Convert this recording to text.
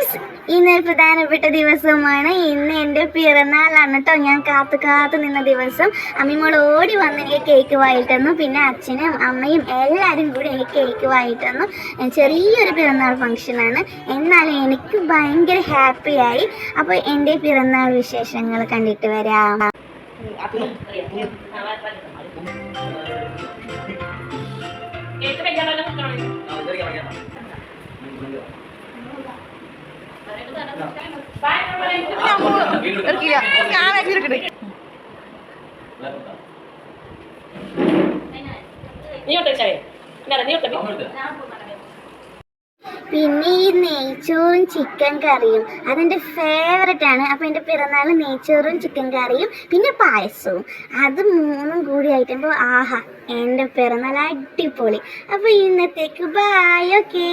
Friends, ഇന്നൊരു പ്രധാനപ്പെട്ട ദിവസമാണ്. ഇന്ന് എൻ്റെ പിറന്നാളാണ് കേട്ടോ. ഞാൻ കാത്തു നിന്ന ദിവസം. അമ്മിമോൾ ഓടി വന്ന് എനിക്ക് കേക്ക് വായിട്ട് തന്നു. പിന്നെ അച്ഛനും അമ്മയും എല്ലാവരും കൂടി എനിക്ക് കേക്ക് വായിട്ട് തന്നു. ചെറിയൊരു പിറന്നാൾ ഫംഗ്ഷനാണ്, എന്നാലും എനിക്ക് ഭയങ്കര ഹാപ്പിയായി. അപ്പോൾ എൻ്റെ പിറന്നാൾ വിശേഷങ്ങൾ കണ്ടിട്ട് വരാം. പിന്നെ ഈ നെയ്ച്ചോറും ചിക്കൻ കറിയും അതെൻ്റെ ഫേവററ്റ് ആണ്. അപ്പോൾ എൻ്റെ പിറന്നാൾ നെയ്ച്ചോറും ചിക്കൻ കറിയും പിന്നെ പായസവും, അത് മൂന്നും കൂടി ആയിട്ടുമ്പോൾ ആഹാ, എൻ്റെ പിറന്നാൾ അടിപൊളി. അപ്പോൾ ഇന്നത്തേക്ക് ബൈ. ഓക്കേ.